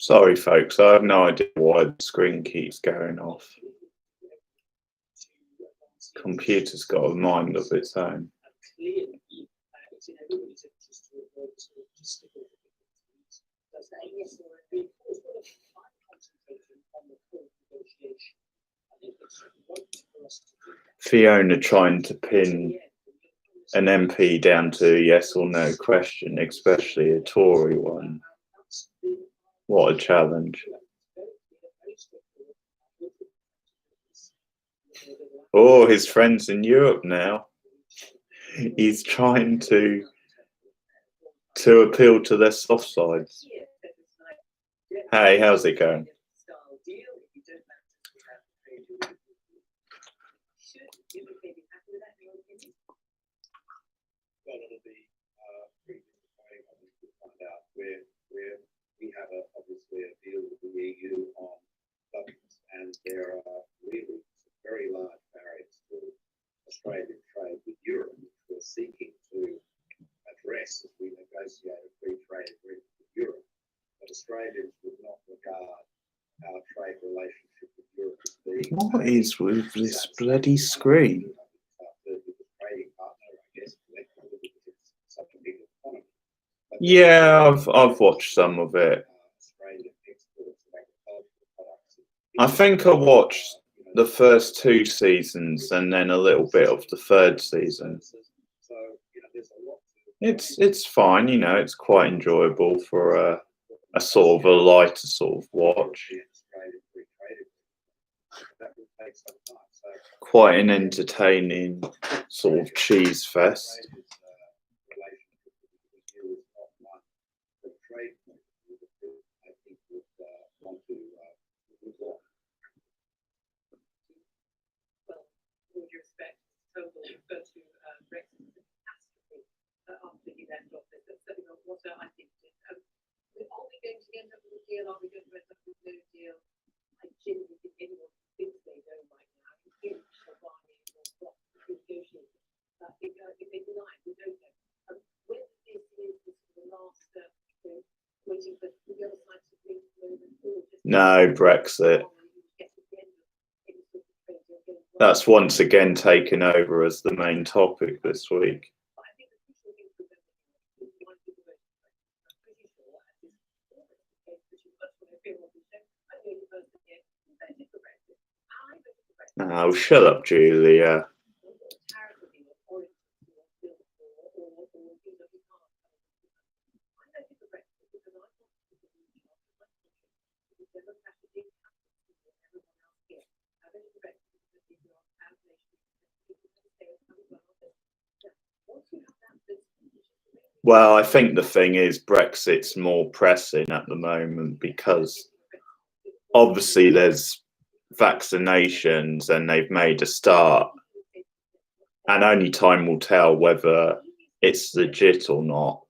Sorry, folks, I have no idea why the screen keeps going off. Computer's got a mind of its own. Fiona trying to pin an MP down to a yes or no question, especially a Tory one. What a challenge. Oh, his friends in Europe now. He's trying to appeal to their soft sides. Hey, how's it going? Well, it'll be pretty disappointing, I think, to find out where we have obviously a deal with the EU on governments, and there are really some very large barriers to Australian trade with Europe, which we're seeking to address as we negotiate a free trade agreement with Europe. But Australians would not regard our trade relationship with Europe as being. What is with this bloody screen? Yeah, I've watched some of it. I think I watched the first 2 seasons and then a little bit of the 3rd season. It's fine, you know, it's quite enjoyable for a sort of a lighter sort of watch. Quite an entertaining sort of cheese fest. No, Brexit. That's once again taken over as the main topic this week. Now, shut up, Julia. Well, I think the thing is Brexit's more pressing at the moment because obviously there's vaccinations and they've made a start, and only time will tell whether it's legit or not.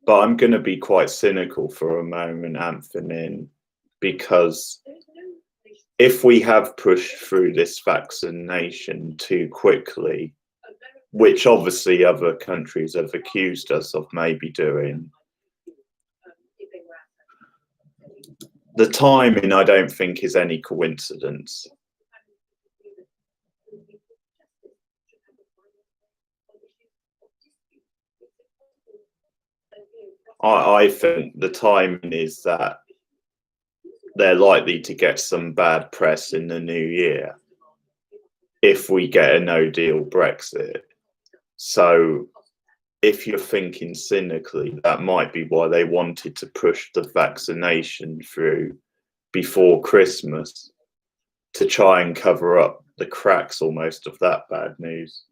But I'm going to be quite cynical for a moment, Anthony, because if we have pushed through this vaccination too quickly, which obviously other countries have accused us of maybe doing, the timing I don't think is any coincidence. I think the timing is that they're likely to get some bad press in the new year if we get a no-deal Brexit. So if you're thinking cynically, that might be why they wanted to push the vaccination through before Christmas, to try and cover up the cracks almost of that bad news.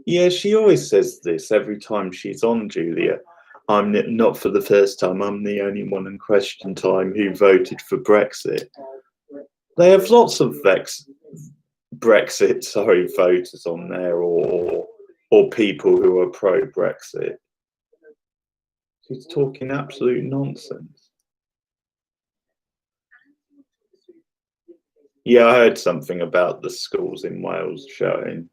Yeah, she always says this every time she's on, Julia. I'm not for the first time, I'm the only one in Question Time who voted for Brexit. They have lots of Brexit voters on there, or people who are pro-Brexit. She's talking absolute nonsense. Yeah, I heard something about the schools in Wales showing.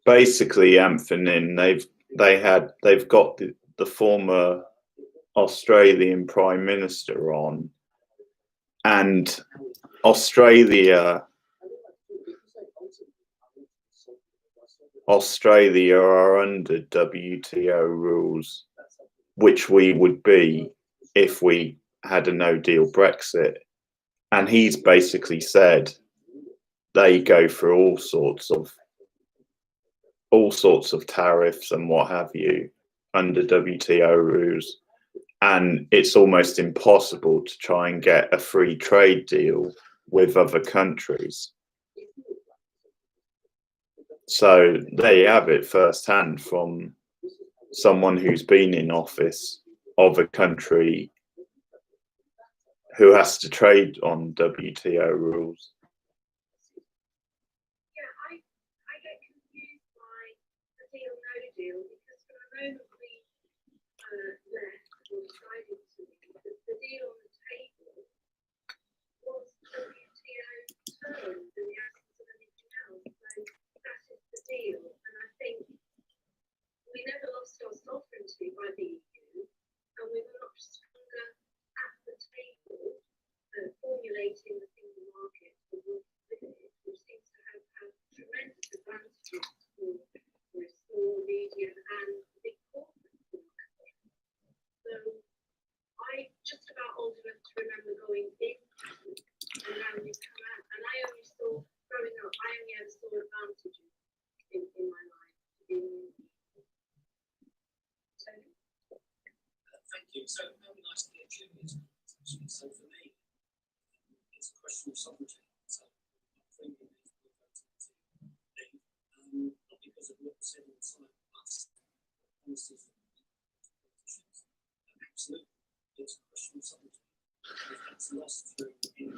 Basically, Anthony, they've got the former Australian Prime Minister on, and Australia are under WTO rules, which we would be if we had a no-deal Brexit. And he's basically said they go for all sorts of tariffs and what have you under WTO rules, and it's almost impossible to try and get a free trade deal with other countries. So there you have it firsthand from someone who's been in office of a country who has to trade on WTO rules. Because from the moment we left or decided to leave, the deal on the table was WTO terms in the absence of anything else. So that is the deal. And I think we never lost our sovereignty by the EU, and we were much stronger at the table formulating the single market for working with it, which seems to have had tremendous advantages for small, medium, and big corporates. So I'm just about old enough to remember going in and then you come out. And I only saw, growing up, I only ever saw advantages in my life. Thank you. So very nice to get Julia's question. So for me, it's a question of sovereignty. So I'm thinking not because of what was said on the side, but honestly for politicians. Absolutely, it's a question of sovereignty. If that's lost through any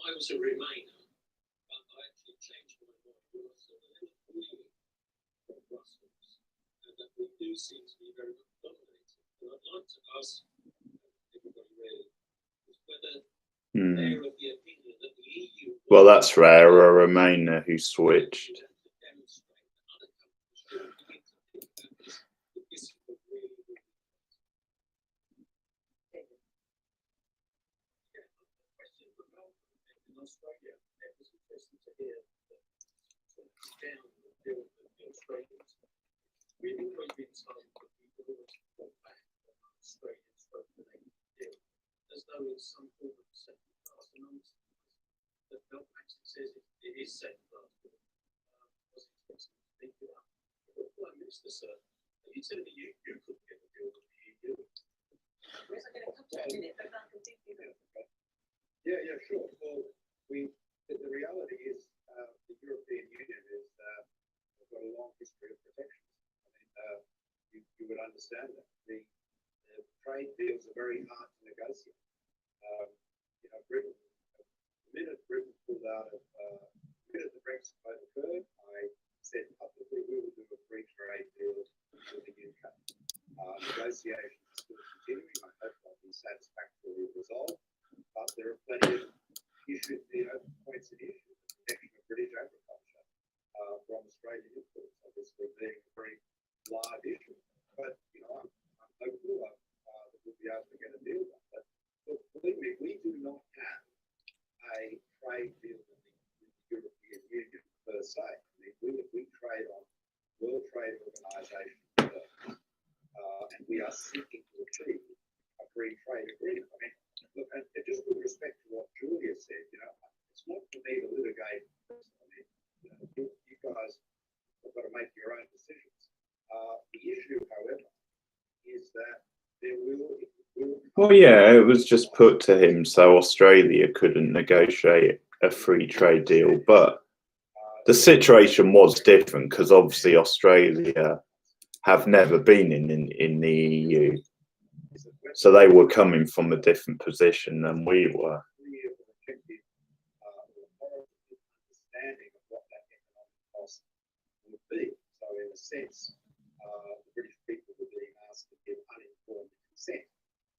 I was a Remainer, but I actually changed my mind when I saw the Liverpool League from Brussels, and that we do seem to be very much dominated. And I'd like to ask everybody really is whether they're of the opinion that the EU. Well, that's rare. A Remainer who switched. To demonstrate that other countries should begin to think about this, that this would really, really. Yeah, a question for Malcolm in Australia. It was interesting to hear that down the bill that the Australians. We've always been told that we would always fall back on Australians for the deal, as though it's some form of second class nonsense. That Malcolm actually says it is second class. Was interesting to think about. Prime Minister, sir, you tell me you could get a deal with the EU. Where's I going to come to in a minute, but I can think of it. Yeah, sure. Well, the reality is the European Union is has got a long history of protections. I mean, you would understand that the trade deals are very hard to negotiate. Britain, the minute Britain pulled out of, the minute the Brexit vote occurred, I said publicly we will do a free trade deal with the UK. Negotiations are still continuing. I hope they'll be satisfactorily resolved. But there are plenty of issues, points at issue. The protection of British agriculture from Australian imports, obviously being a very live issue. But I'm hopeful that we'll be able to get a deal done. But believe me, we do not have a trade deal with the European Union per se. I mean, we trade on World Trade Organization terms, and we are seeking to achieve a free trade agreement. I mean, look, and just with respect to what Julia said, it's not for me to litigate. I mean, you guys have got to make your own decisions. The issue, however, is that there will. Well, yeah, it was just put to him so Australia couldn't negotiate a free trade deal. But the situation was different because obviously Australia have never been in the EU. So they were coming from a different position than we were. Understanding of what that economic cost would be. So in a sense, the British people were being asked to give uninformed consent.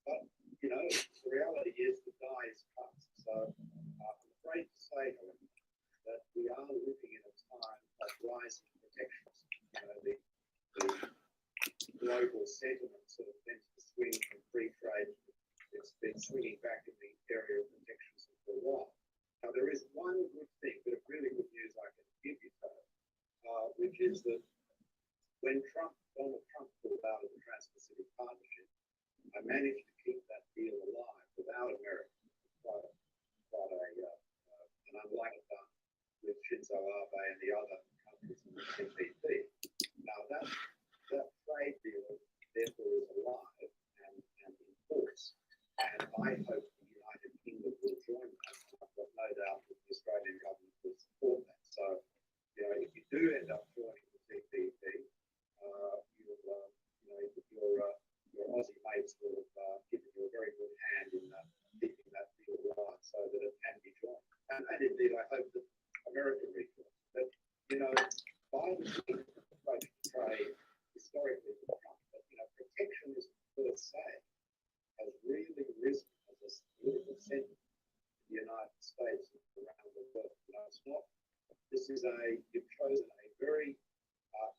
But, the reality is the die is cast. So I'm afraid to say, however, that we are living in a time of rising protections. The global sentiment sort of tends to swing from free trade. It's been swinging back in the area of protections for a while. Now, there is one good thing, bit of really good news I can give you, which is that when Donald Trump pulled out of the Trans-Pacific Partnership, I managed to keep that deal alive without America. Quite an unlikely done with Shinzo Abe and the other countries in the TPP. Now, that trade deal, therefore, is alive and in force. And I hope the United Kingdom will join that. I've got no doubt that the Australian government will support that. So, if you do end up joining the TPP, your Aussie mates will have given you a very good hand in keeping that deal alive so that it can be joined. And indeed, I hope that America rejoins. But, Biden's approach to trade historically with Trump, but, protectionism per se has really risen as a political sentiment in the United States and around the world. It's not. You've chosen a very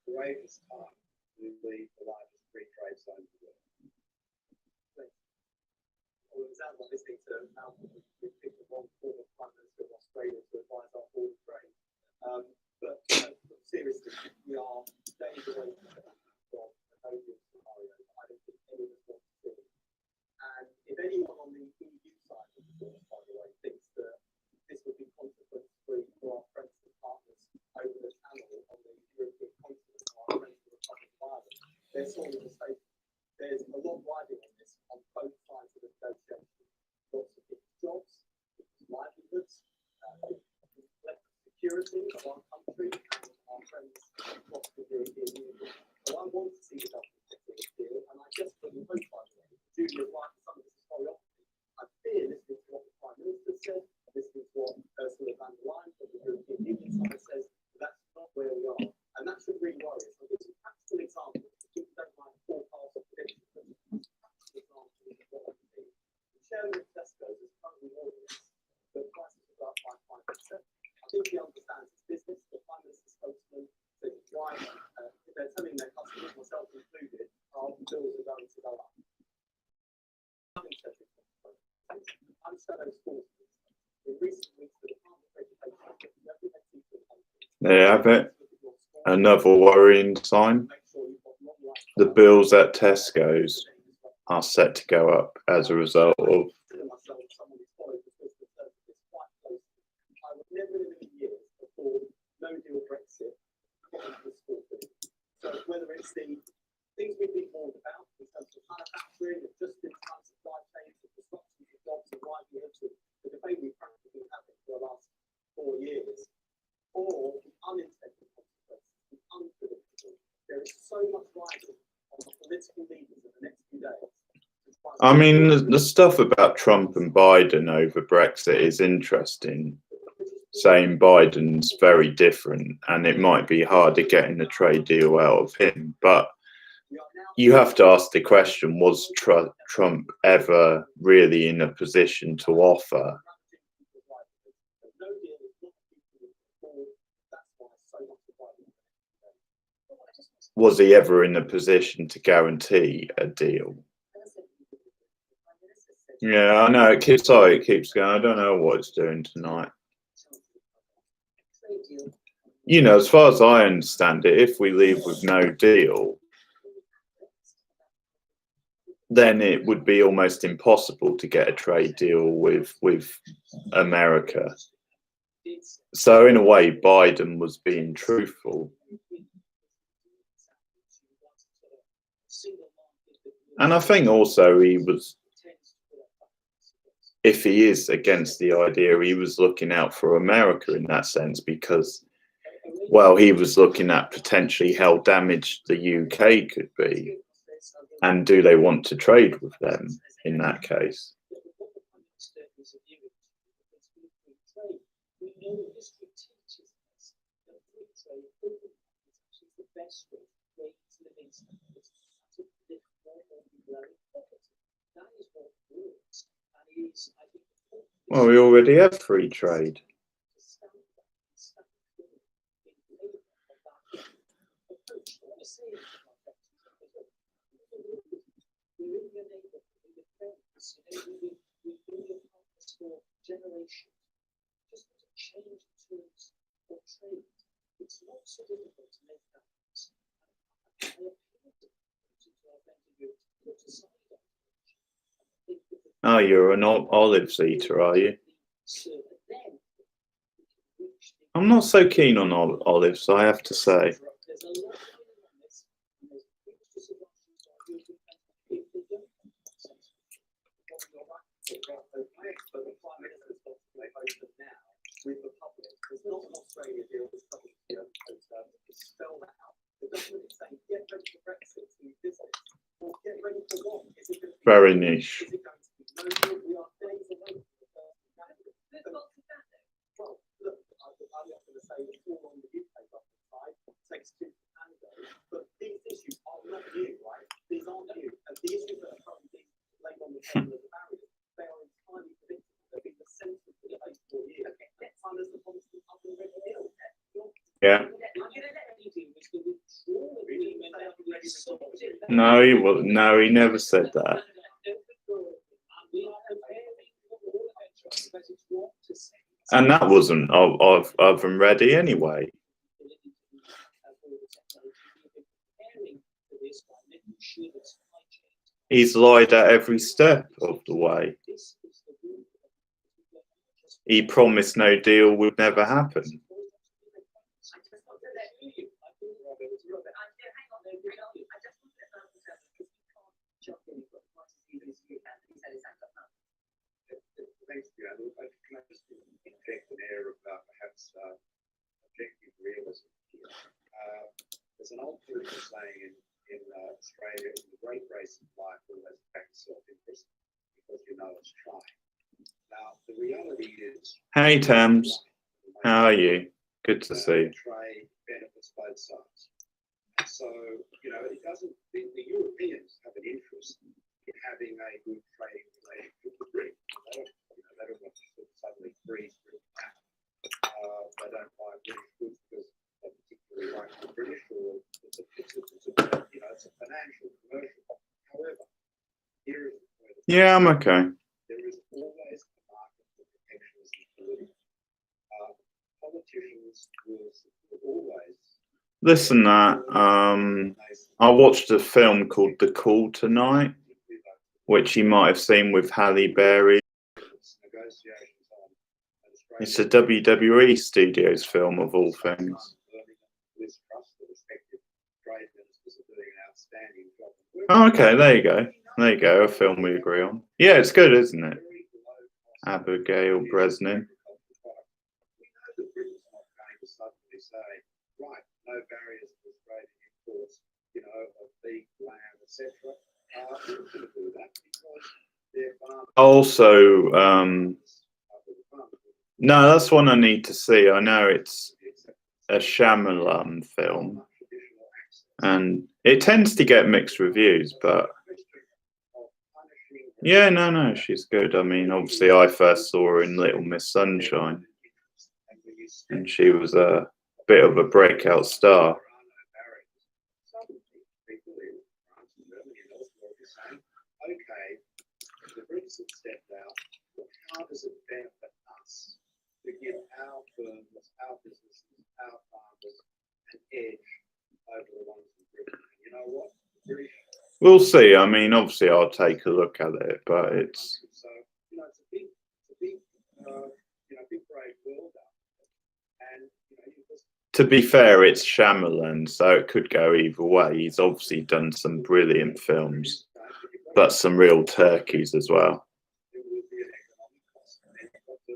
courageous time to lead the largest free trade zone in the world. Well, it sounds like listening to Malcolm, we picked the wrong former Prime Minister of Australia to advise our forward trade. But seriously, we are days away from a no-deal scenario. I don't think any of us want to see. And if anyone on the EU side of the course, by the way, thinks that this would be consequence-free for our friends and partners over the channel on the European continent, our friends in the Republic of Ireland, they're sorely mistaken. There's a lot riding on this on both sides of the negotiation. Lots of people's jobs, people's livelihoods, security of our country and our friends across the European Union. So I want to see the government get to this deal, and I desperately hope, by the way, Julia's right, some of this is very often. I fear listening to what the Prime Minister said, listening to what There you have it. Another worrying sign. The bills at Tesco's are set to go up as a result of. I would never in a million years afford no deal Brexit. So whether it's the things we've been warned about in terms of manufacturing, and just-in-time supply chains, the disruptions of jobs and livelihoods, the debate we've practically been having for the last 4 years, or the unintended consequences, the unpredictable. There is so much riding on the political leaders in the next few days. I mean, the stuff about Trump and Biden over Brexit is interesting. Saying Biden's very different, and it might be harder getting a trade deal out of him. But you have to ask the question: was Trump ever really in a position to offer? Was he ever in a position to guarantee a deal? Yeah, I know. It keeps going. I don't know what it's doing tonight. You know, as far as I understand it, if we leave with no deal, then it would be almost impossible to get a trade deal with America. So in a way, Biden was being truthful. And I think also he was, if he is against the idea, he was looking out for America in that sense, because, well, he was looking at potentially how damaged the UK could be, and do they want to trade with them in that case? Well, we already have free trade. Oh, you're an olives eater, are you? I'm not so keen on olives, I have to say. Very niche. Yeah. No, he was. No, he never said that. And that wasn't oven ready anyway. He's lied at every step of the way. He promised no deal would never happen. Thanks, Fiona. Can I just inject an air of perhaps objective realism here? There's an old political saying in Australia: the great race of life always backs self-interest because you know it's trying. Now, the reality is. Hey, Tams. How are you? Good to see you. Trade benefits both sides. So, you know, it doesn't. The Europeans have an interest in having a good trading relationship with Britain. They don't want to suddenly freeze Britain out. They don't buy British goods because they particularly like the British, or it's a financial, commercial. However, here is where yeah, I'm okay. There is always a market for protectionism political. Politicians will support Listen, that I watched a film called The Call tonight, which you might have seen with Halle Berry. It's a WWE Studios film of all things. Oh, okay, there you go. There you go, a film we agree on. Yeah, it's good, isn't it? Abigail Breslin. Right, no barriers to Australian imports, you know, of beef, lamb, etc. We're going to do that because they're farmers. Also, no, that's one I need to see. I know it's a Shyamalan film, and it tends to get mixed reviews, but yeah, no, she's good. I mean, obviously, I first saw her in Little Miss Sunshine, and she was a bit of a breakout star. Okay, the Brits have stepped out. How does it benefit us to give our firms, our businesses, our farmers an edge over the ones in Britain? And you know what? We'll see. I mean, obviously, I'll take a look at it, but it's so, you know, it's a big, big brave world out there. And you know, you just to be fair, it's Shyamalan, so it could go either way. He's obviously done some brilliant films, but some real turkeys as well. it will be an economic cost. And then you've got to,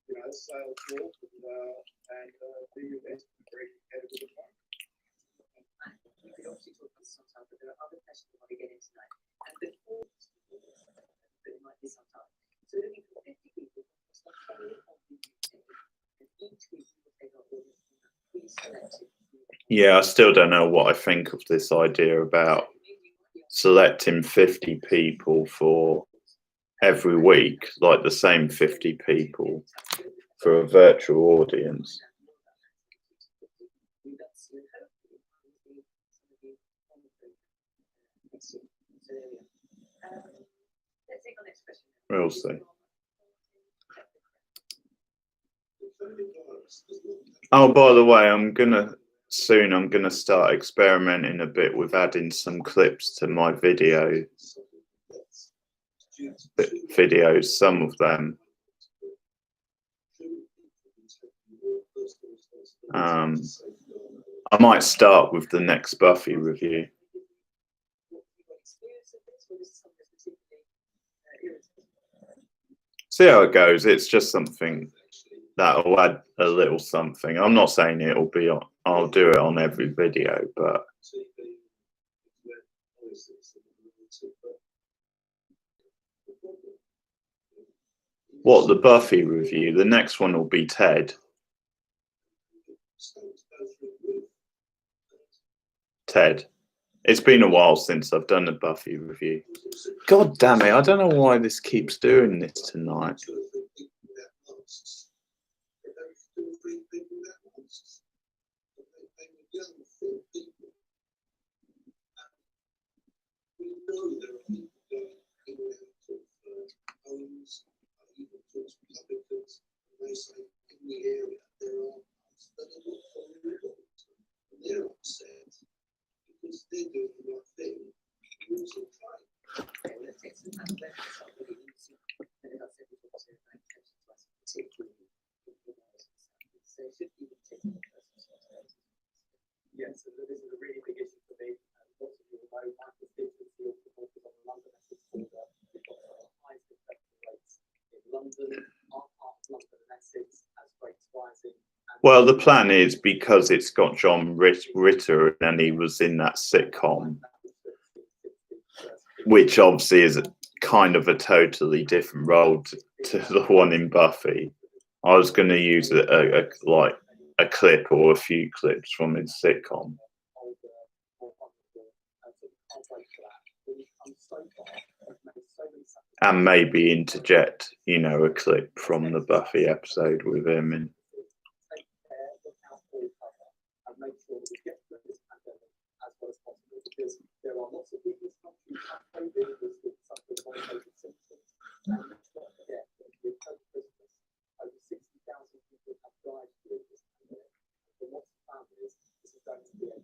you know, sail forth and do your best to be very competitive at home. We could obviously talk about some time, but there are other questions we want to get into tonight. And before, but it might be some time. So we're looking for 50 people, it's not 20 of the UK, and each week we will take our audience from pre-selected. Yeah, I still don't know what I think of this idea about selecting 50 people for every week, like the same 50 people for a virtual audience. We'll see. Oh, by the way, I'm gonna start experimenting a bit with adding some clips to my videos, some of them. I might start with the next Buffy review. See how it goes. It's just something that'll add a little something. I'm not saying it'll be on, I'll do it on every video, but what, the Buffy review? The next one will be Ted. Ted. It's been a while since I've done a Buffy review. God damn it, I don't know why this keeps doing this tonight. Yes, so this is a really big issue for me. Lots of you know my constituency of supporters on the London Essex border. We've got some of the highest infection rates in London. Our part of London and Essex has rates rising. Well, the plan is, because it's got John Ritter and he was in that sitcom, which obviously is kind of a totally different role to the one in Buffy. I was going to use a clip or a few clips from his sitcom, and maybe interject, you know, a clip from the Buffy episode with him in. Make sure that we get through this pandemic as well as possible, because there are lots of people in this country who have COVID with such as long-COVID symptoms. And let's not forget that with Christmas, over 60,000 people have died during this pandemic. For lots of families, this is going to be a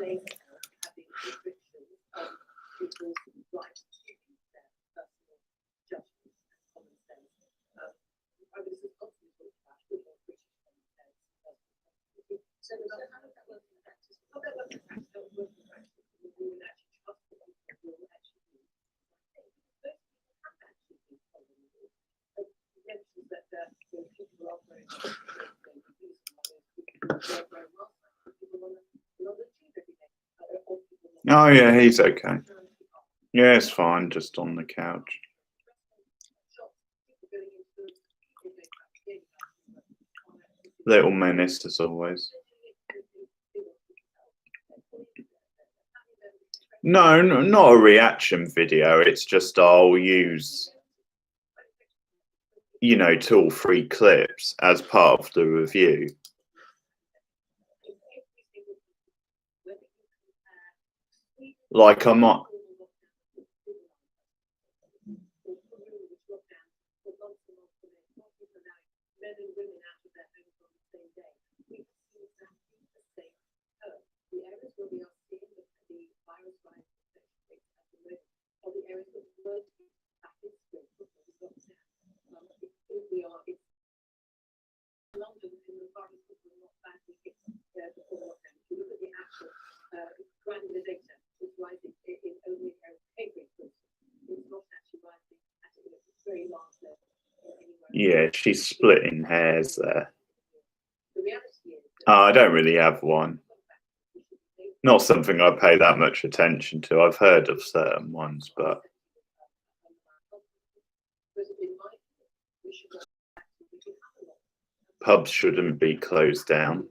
place having restrictions on people's right to use their personal judgment and common sense. Prime Minister's constantly talked about good old British common sense. So how does that work in practice? How does that work in practice? How does it work in practice? We would actually trust the people who will actually do it. Most people have actually been following the rules. You mentioned that people are very Oh yeah, he's okay. Yeah, it's fine, just on the couch. Little menace as always. No, not a reaction video. It's just I'll use, you know, 2 or 3 clips as part of the review. Like I might. Yeah, she's splitting hairs there. I don't really have one. Not something I pay that much attention to. I've heard of certain ones, but pubs shouldn't be closed down.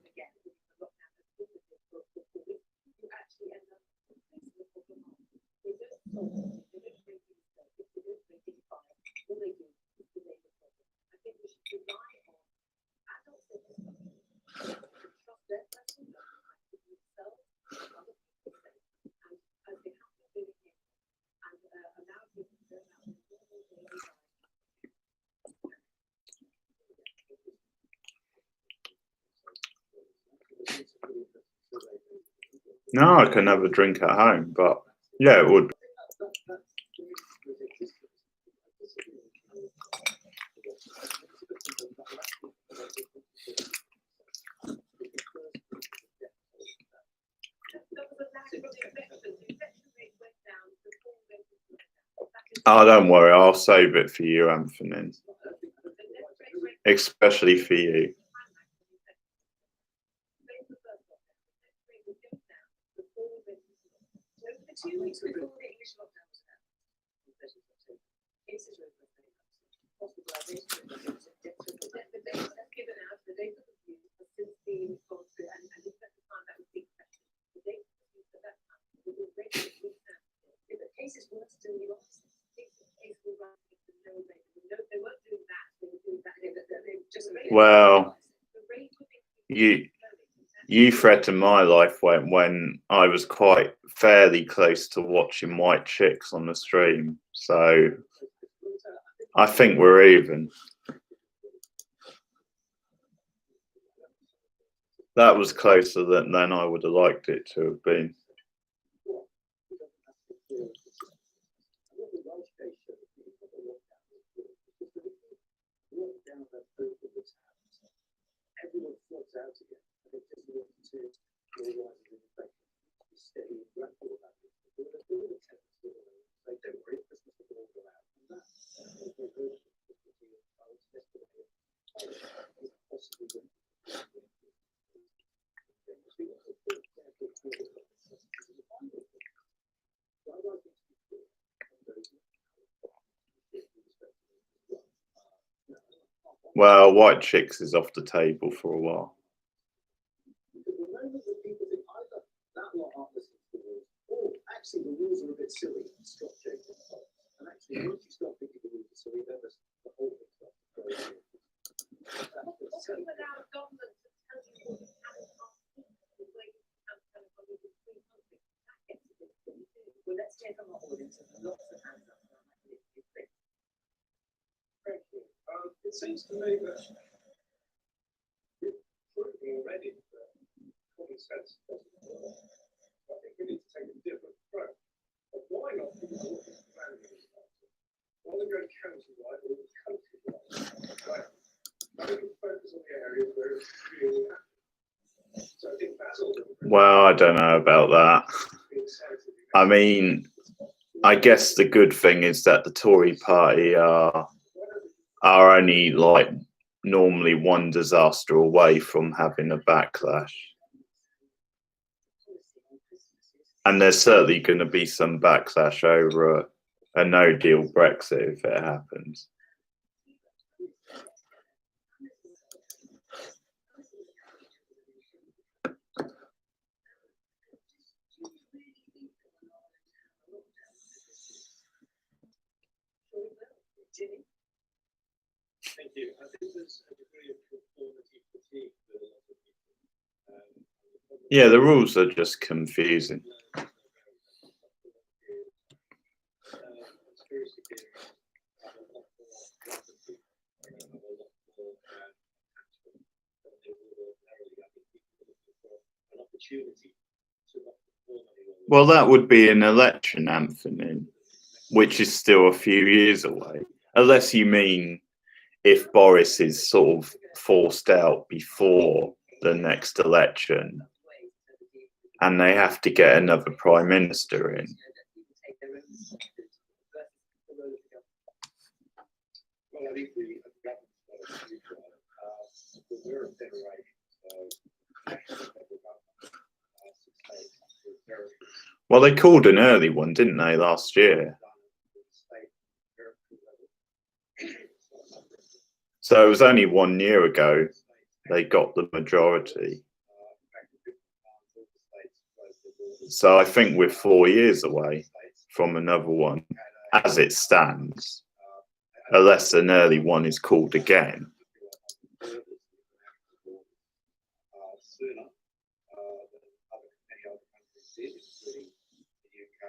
No, I can have a drink at home, but yeah, it would. Oh, don't worry, I'll save it for you, Anthony. Especially for you. Well, you threatened my life when I was quite fairly close to watching White Chicks on the stream, so I think we're even. That was closer than I would have liked it to have been. Well, White Chicks is off the table for a while. Actually, the rules are a bit silly. Stop changing. And actually, once you start thinking the rules are silly, then the whole thing starts to go. Well, let's hear from our audience. Lots of hands up. Thank you. It seems to me that we've proven already that common sense doesn't work. we need to take a different approach. But why not think of what the planning is about? Rather than go county-wide or county-wide, right? Why don't we focus on the areas where it's really happening? So I think that's all. Well, I don't know about that. I mean, I guess the good thing is that the Tory party are only like normally one disaster away from having a backlash. And there's certainly going to be some backlash over a no-deal Brexit if it happens. Thank you. I think there's a degree of conformity fatigue with a lot of people. Yeah, the rules are just confusing. Conspiracy theories have a lot more empathy, have a lot more attachment than they would ordinarily. I think people are looking for an opportunity to not perform any longer. Well, that would be an election, Anthony, which is still a few years away. Unless you mean if Boris is sort of forced out before the next election and they have to get another prime minister in. Well, I think the government's got a future. We're a federation, so national federal government, 6 states, 2 territories. Well, they called an early one, didn't they, last year? So it was only 1 year ago they got the majority. So I think we're 4 years away from another one, as it stands, unless an early one is called again. Sooner than many other countries did, including the UK.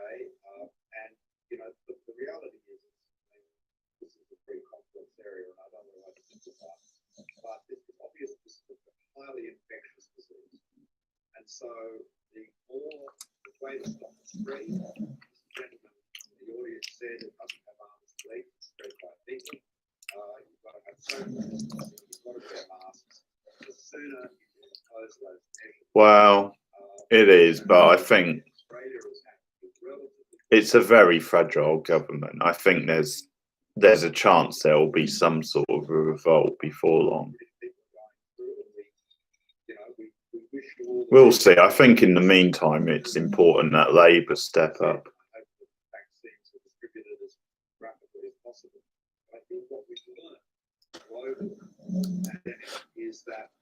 And, you know, the reality is, this is a pretty complex area, and I don't know how to simplify it, but it's obvious this is a highly infectious disease. And so the way to stop the spread, this gentleman in the audience said it doesn't have arms to leak, it's spread by people. You've got to have social distancing, you've got to wear masks. The sooner you can impose those measures. Well, it is, but I think it's a very fragile government. I think there's a chance there will be some sort of a revolt before long. We'll see. I think in the meantime, it's important that Labour step up. Vaccines are distributed as rapidly as possible. I think what we've learned globally pandemic is that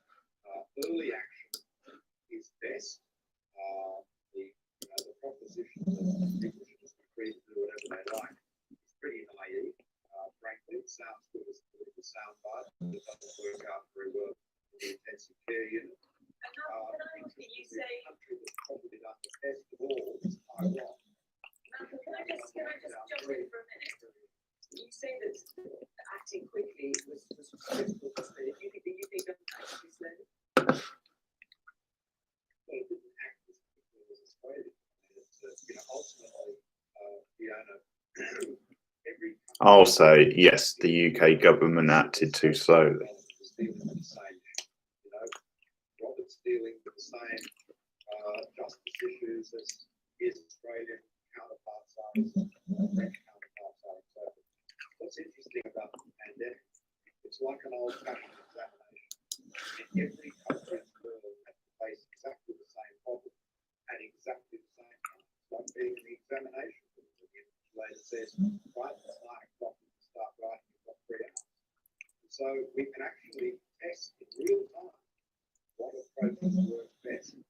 early action is best. The proposition that people should just be free to do whatever they like is pretty naive. Frankly, it sounds good as a soundbite, but it doesn't work out very well in the intensive care unit. You say, country that's probably done the best of all is Taiwan. can I just jump in for a minute? You say that acting quickly was critical for Australia. Do you think the UK government actually slowly? Well, it didn't act as quickly as Australia. Ultimately, Fiona, every I'll say yes, the UK government acted too slowly. Robert's dealing with the same justice issues as his Australian counterparts are, his French counterparts are. So what's interesting about the pandemic, it's like an old-fashioned examination. In every country in the world had to face exactly the same problem at exactly the same time. It's like being in the examination. The later says, right, it's 9 o'clock, you can start writing, you've got 3 hours. And so we can actually test in real time what approaches work best. And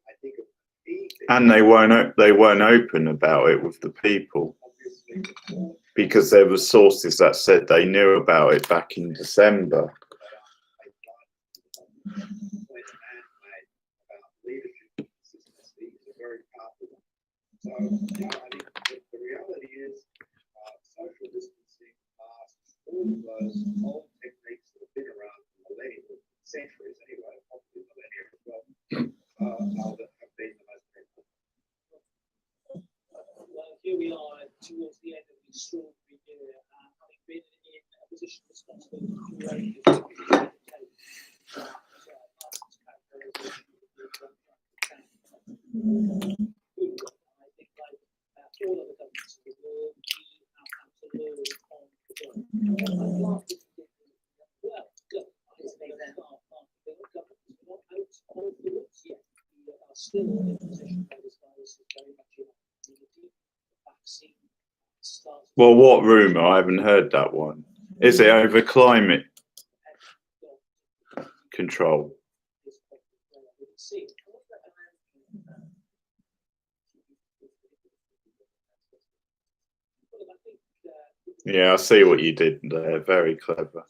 I think a key thing, And they weren't open about it with the people, obviously, before because there were sources that said they knew about it back in December. point a man made about leadership consistency is a very powerful one. So, I think the reality is social distancing, masks, all of those old techniques that have been around for millennia, centuries anyway, probably millennia as well, have been the most effective. I think like all other governments in the world, we have had to learn on the job. I'd love to think well, look, I think that our governments are not out of the woods yet. We are still in a position where this virus is very much in our community. The vaccine starts. Well, what rumour? I haven't heard that one. Is it over climate control? Yeah, I see what you did there. Very clever.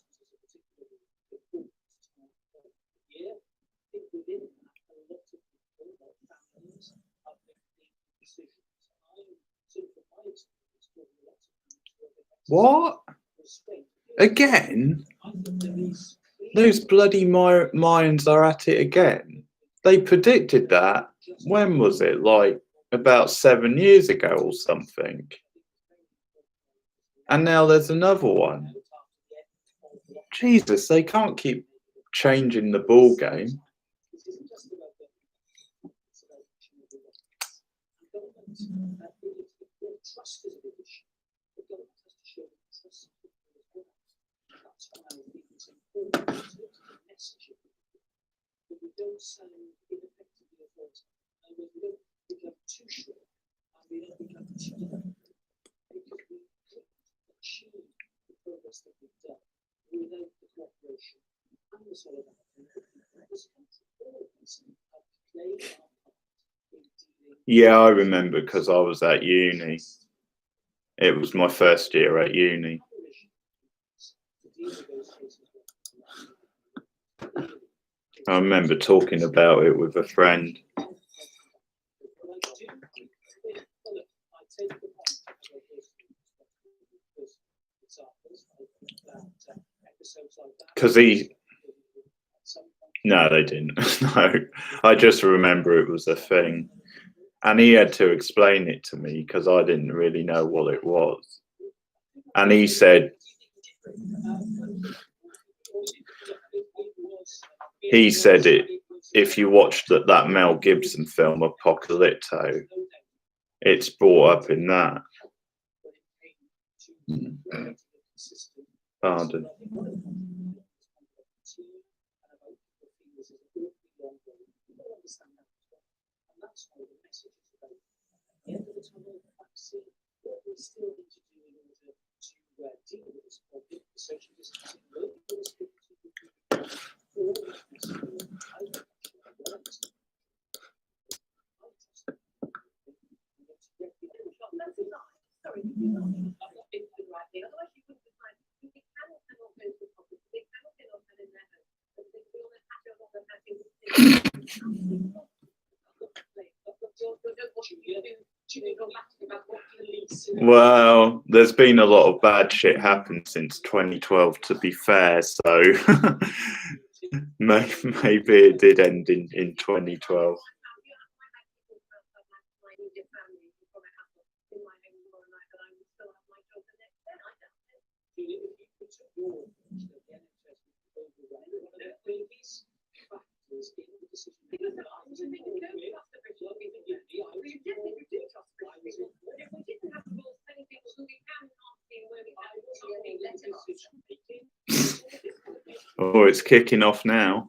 What? Again? Those bloody Mayans are at it again. They predicted that. When was it? Like about 7 years ago or something. And now there's another one. Jesus, they can't keep changing the ball game. Trust is a big issue. The government has to show trust in people as well. That's why I think it's important to the message of people. But we don't sound ineffectively authoritative. And we don't become too sure, and we don't become too different. Because we couldn't achieve the progress that we've done without the cooperation and the solidarity of this country. All of us have played our part in dealing. Yeah, I remember because I was at uni. It was my first year at uni. I remember talking about it with a friend. Because no, they didn't. No, I just remember it was a thing. And he had to explain it to me because I didn't really know what it was. And he said, it, if you watched that Mel Gibson film, Apocalypto, it's brought up in that. Pardon. End of the tunnel vaccine, what we still need to do in order to deal with this problem, social distancing, local restrictions, all of this. Sorry, I'm not being the right thing. Otherwise, you wouldn't define they cannot go to the public. They cannot get off in their home. But they will not have to have Well, there's been a lot of bad shit happened since 2012, to be fair, so maybe it did end in 2012. Oh, it's kicking off now.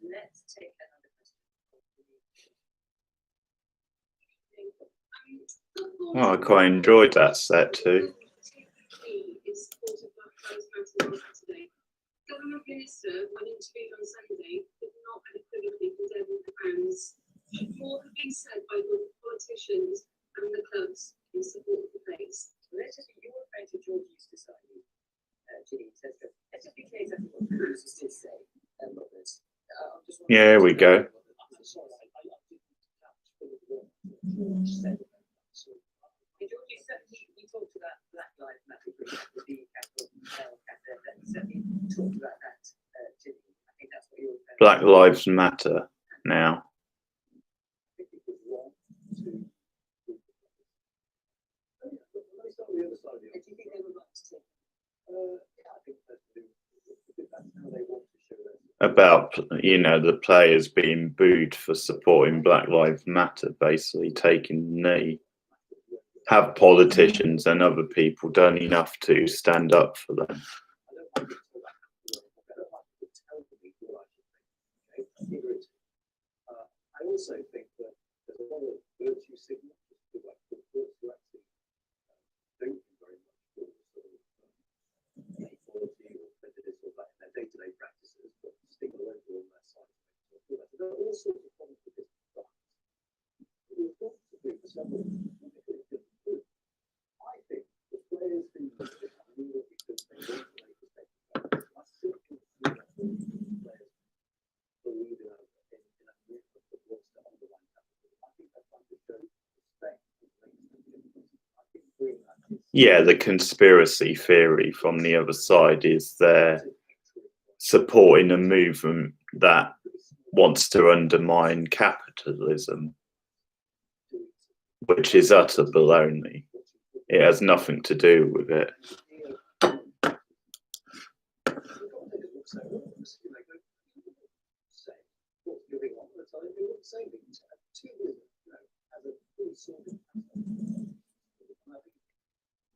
Let's take another question. Oh, I quite enjoyed that set too. Government Minister, when interviewed on Sunday, did not unequivocally condemn the bans. More have been said by both politicians and the clubs in support of the place. Let's just, you were referring to George Eustace, Ginny, let's just be clear exactly what Eustace did say. Yeah, here we go. He talked about Black Lives Matter, the capital certainly talked about that, Ginny. I think that's what you're Black Lives Matter. now. I think it was wrong to group the players. Oh, yeah, but let's start with the other side of the Do you think they would like to take? yeah, I think that's how they want to show their About, you know, the players being booed for supporting Black Lives Matter, basically taking the knee. Have politicians and other people done enough to stand up for them? I don't like to tell people what I should think. Okay? I also think that there's a lot of virtue signals, like reports who actually don't do very much for sort of equality or prejudice or that in their day-to-day practices, but stick a local on their side. There are all sorts of problems with this. We've got to do for several. I think the players who do this are really because they want to make a statement. I still think players believe in a movement that wants to undermine capitalism. I think they're trying to show respect and I think doing that is Yeah, the conspiracy theory from the other side is they're supporting a movement that wants to undermine capitalism, which is utter baloney. It has nothing to do with it.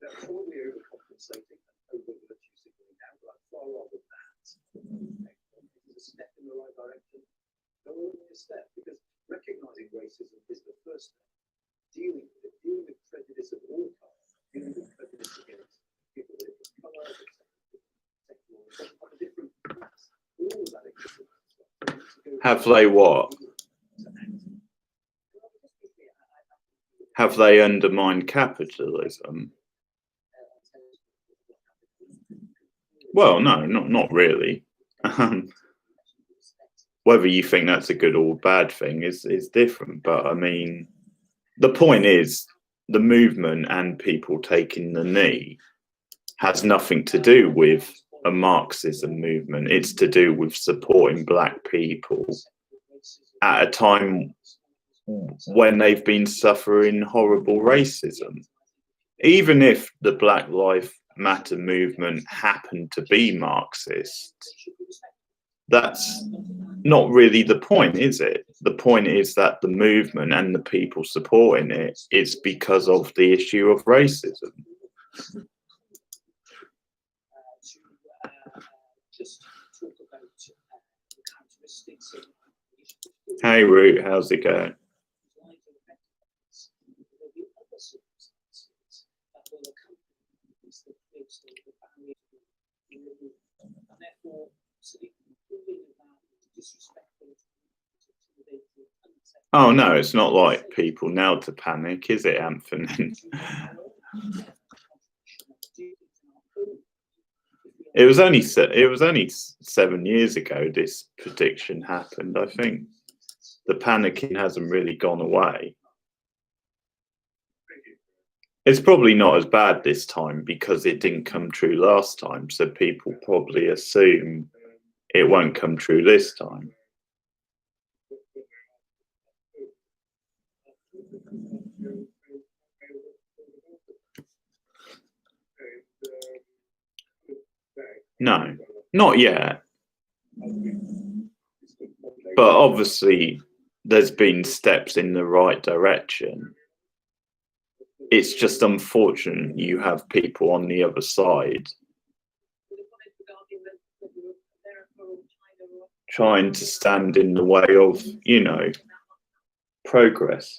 They're probably overcompensating and over-virtue signaling now, but I'd far rather that. It's a step in the right direction. No, only a step, because recognizing racism is the first step. Dealing with it, dealing with prejudice of all kinds, dealing with prejudice against people of different colours, sexual, of a different class, all of that exists. Have they what? Have they undermined capitalism? Well, no, not really. Whether you think that's a good or bad thing is different. But I mean, the point is, the movement and people taking the knee has nothing to do with a Marxism movement. It's to do with supporting black people at a time when they've been suffering horrible racism. Even if the Black Lives Matter movement happened to be Marxist, that's not really the point, is it? The point is that the movement and the people supporting it is because of the issue of racism. Hey Root, how's it going? Oh no, it's not like people now to panic, is it, Anthony? It was only 7 years ago this prediction happened. I think the panicking hasn't really gone away. It's probably not as bad this time because it didn't come true last time, so people probably assume it won't come true this time. No, not yet. But obviously, there's been steps in the right direction. It's just unfortunate you have people on the other side trying to stand in the way of, you know, progress.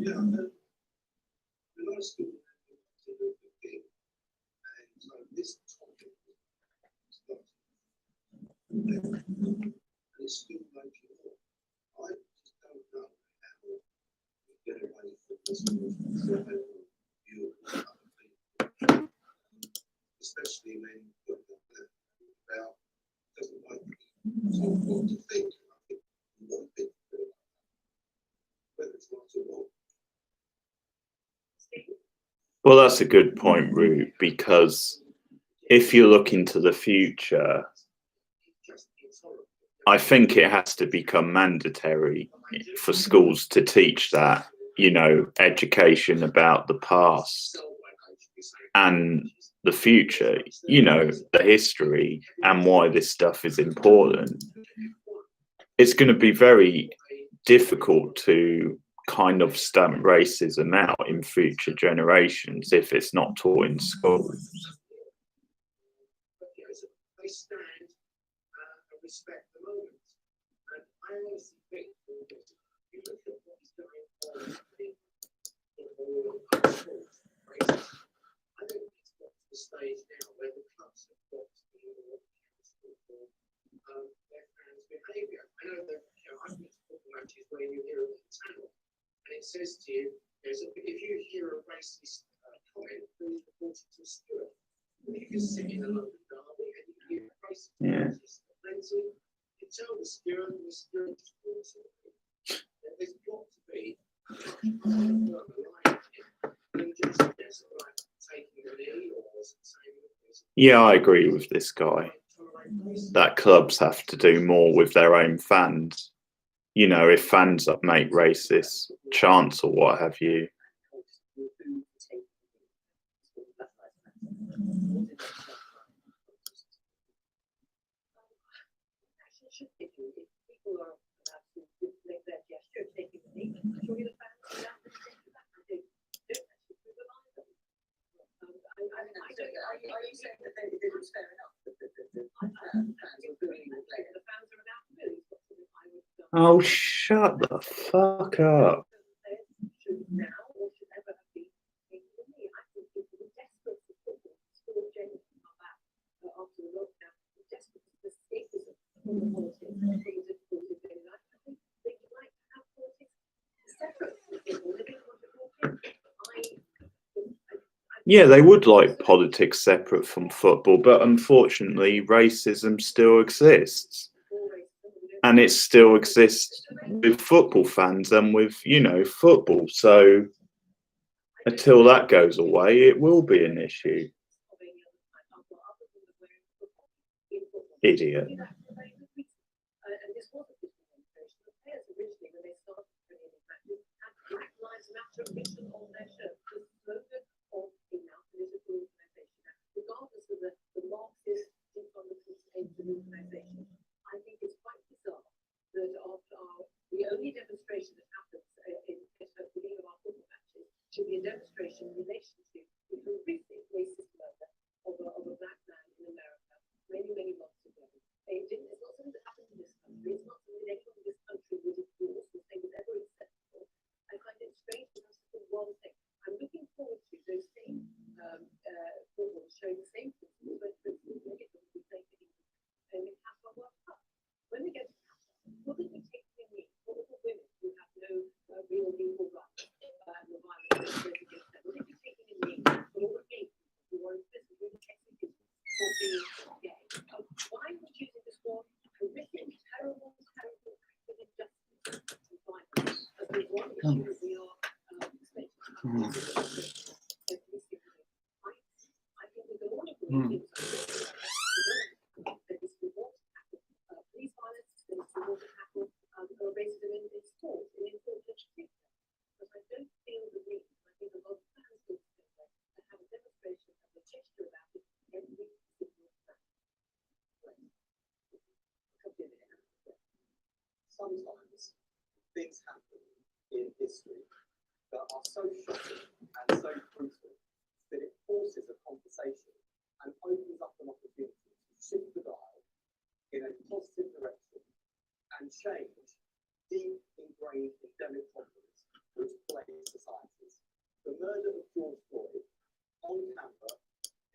Yeah, the law school to do the thing, and so this topic starts. And it's still like I just don't know how we get away from this view of other people, especially when you're about doesn't So what to think? I think one thing to do, whether it's right or wrong. Well, that's a good point, Root, because if you look into the future, I think it has to become mandatory for schools to teach that, you know, education about the past and the future, you know, the history and why this stuff is important. It's going to be very difficult to kind of stamp racism out in future generations if it's not taught in schools. They stand and respect the moment. And I honestly think that if you look at what's going on in all of sports, I think it's got to the stage now where the clubs have got to be more accountable for their fans' behaviour. I know that I've been to football matches where you hear a channel and it says to you, if you hear a racist comment, please report it to Stuart. You can sit in a London derby and you hear a racist comment, you tell the Stuart and the Stuart reports it. There's got to be more of a line than just like taking a knee or saying. Yeah, I agree with this guy that clubs have to do more with their own fans. You know, if fans make racist chants or what have you. Are you saying that it was fair enough that the fans were booing the player? The fans are allowed to boo. Oh, shut the fuck up. Should now or should ever have been taken with me. I think people were desperate for football. Still genuine about that after the lockdown. Desperate for escapism from the politics, from the difficulties of daily life. I think they would like to have politics separate from football. They don't want to walk in. Yeah, they would like politics separate from football, but unfortunately, racism still exists. And it still exists with football fans and with, you know, football. So until that goes away, it will be an issue. Idiot. And this was a good demonstration. The players originally, when they started training matches, had Black Lives Matter written on their shirts. The slogan of a now political organisation, regardless of the Marxist Republican aims of the organisation. I think it's quite bizarre that the only demonstration that happens in the beginning of our football matches should be a demonstration in relation to the horrific racist murder of a black man in America many, many months ago. It's not something that happened in this country. It's not something that anyone in this country would endorse or say was ever acceptable. I find it strange because it's the one thing. I'm looking forward to those same football showing the same principles when we play for England and the Qatar World Cup. When we get to Qatar, what did we take in me? What were the women who have no real legal rights and the violence that goes against them? What did we take in me? For all the gay people who are in prison, who were executed for being gay? Why are we choosing this war? Horrific, terrible, terrible act of injustice and violence as the one issue that we are expecting. I think we can all agree that this we want to tackle police violence, that we want to tackle racism in sport, in sport education. But I don't feel the need, I think a lot of fans do together and have a demonstration of a gesture about it every single time. Sometimes things happen in history that are so shocking and so brutal that it forces a conversation and opens up an opportunity to shift the dial in a positive direction and change deep ingrained endemic problems which plague societies. The murder of George Floyd on camera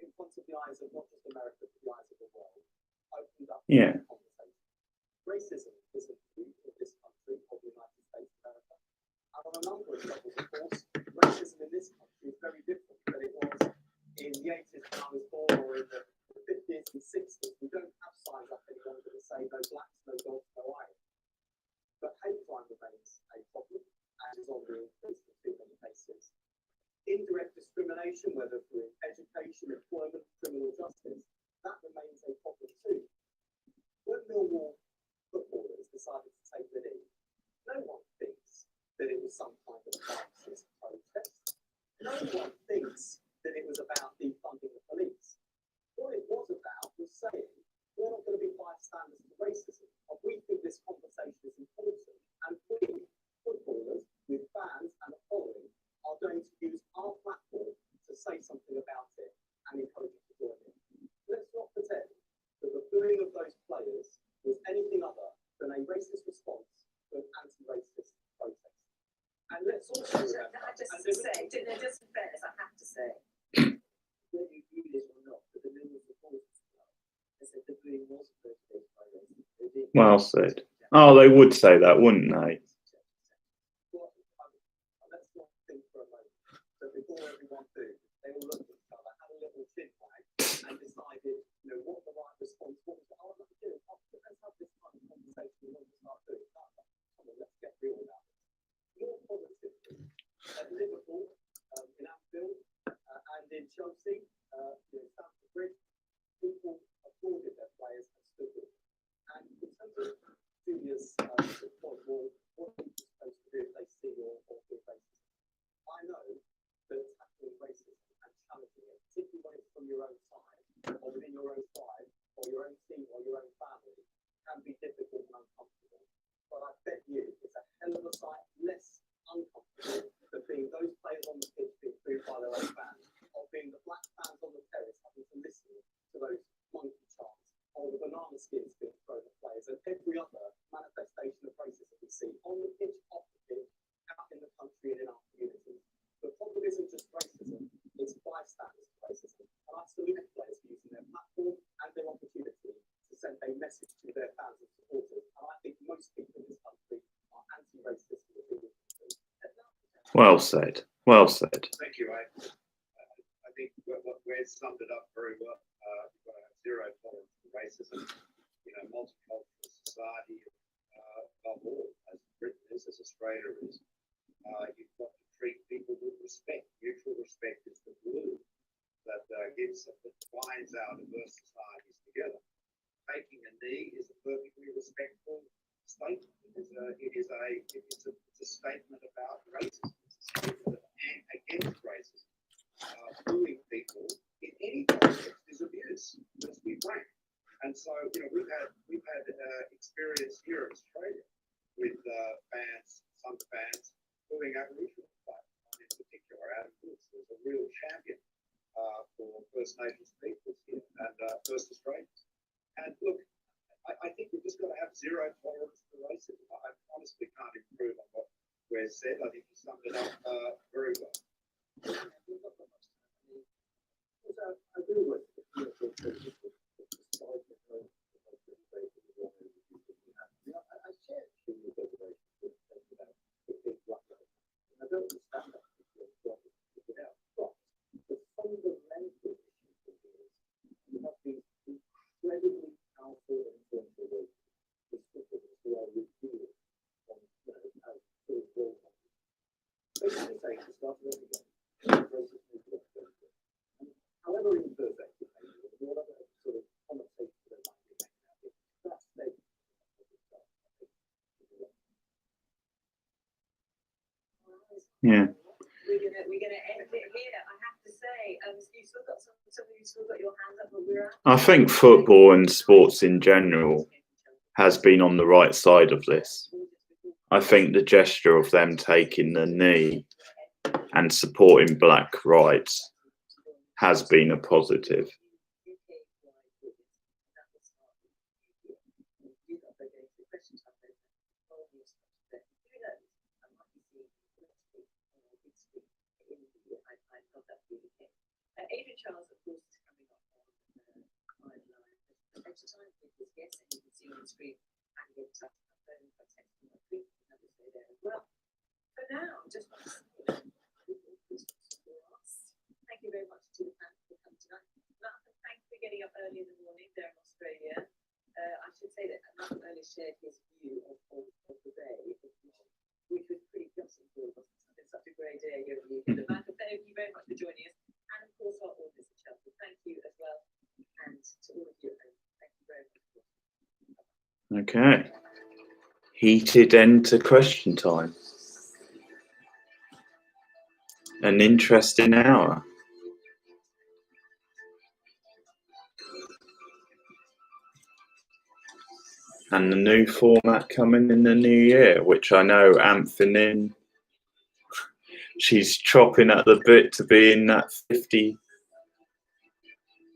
in front of the eyes of not just America but the eyes of the world opened up a conversation. Racism isn't new in this country or the United States of America. And on a number of levels, of course, racism in this country is very different than it was in the 80s when I was born or in the 50s and 60s. We don't have signs up any longer that say no blacks, no Well said. Oh, they would say that, wouldn't they? Let's not think for a moment that before everyone moved, they all looked at each other, had a little chin wag, and decided, what the right response was. Oh, let's do it. Let's have this kind of conversation. What to start doing? Come on, let's get real about it. More positively, at Liverpool, in Anfield, and in Chelsea, Stamford Bridge, people applauded their players and stood with them. And in terms of Julia's point, well, what are you supposed to do if they see or feel racist? I know that tackling racism and challenging it, particularly when it's from your own side, or within your own tribe, or your own team, or your own family, can be difficult and uncomfortable. But I bet you it's a hell of a sight less uncomfortable than being those players on the pitch being booed by their own fans, or being the black fans on the terrace having to listen to those monkey chants, or the banana skins being thrown at players, and every other manifestation of racism we see on the pitch, off the pitch, out in the country and in our communities. The problem isn't just racism, it's bystanders racism. And I salute players for using their platform and their opportunity to send a message to their fans and supporters. And I think most people in this country are anti-racist. Well said. Well said. Thank you, Abe. I think we've summed it up very well. We've got a zero tolerance for racism, multicultural society, above all, as Britain is, as Australia is. You've got to treat people with respect. Mutual respect is the glue that binds our diverse societies together. Taking a knee is a perfectly respectful statement. It's a statement about racism. It's a statement against racism. Bullying people in any context is abuse. Let's be frank. And so, we've had experience here in Australia with some fans bullying Aboriginal players. In particular, Adam Woods was a real champion for First Nations peoples here and First Australians. And look, I think we've just got to have zero tolerance for racism. I honestly can't improve on what we've said. I think you summed it up very well. I agree with I share Julia's observation about the big black man. I don't understand that. But the fundamental issue is you have these incredibly powerful and influential ways to citizens who are reviewed on as sort of role models. Basically saying to start with again, racist people are going to. However imperfect it may be, whatever sort of connotation that might be making out of it, that statement. Yeah. We're gonna end it here. I have to say, you've still got some of you still got your hands up, but we're out. I think football and sports in general has been on the right side of this. I think the gesture of them taking the knee and supporting black rights has been a positive. Adrian Charles, of course, is coming up on extra time because yes, and you can see on the screen and get in touch with my phone by texting my tweet and will stay there as well. For now, just want to say thank you very much to the panel for coming tonight. Malcolm, thank you for getting up early in the morning there in Australia. I should say that Malcolm earlier shared his view of the day, which was pretty gutsy for us. It's been such a great day here in the UK. Malcolm, thank you very much for joining us. And of course, our audience at Chelsea, thank you as well. And to all of you at home, thank you very much. Okay. Heated end to question time. An interesting hour. And the new format coming in the new year, which I know Anthony, she's chopping at the bit to be in that 50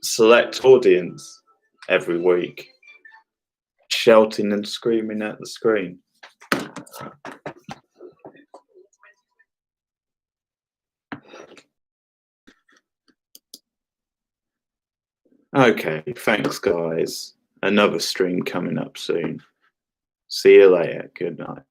select audience every week, shouting and screaming at the screen. Okay, thanks guys. Another stream coming up soon. See you later. Good night.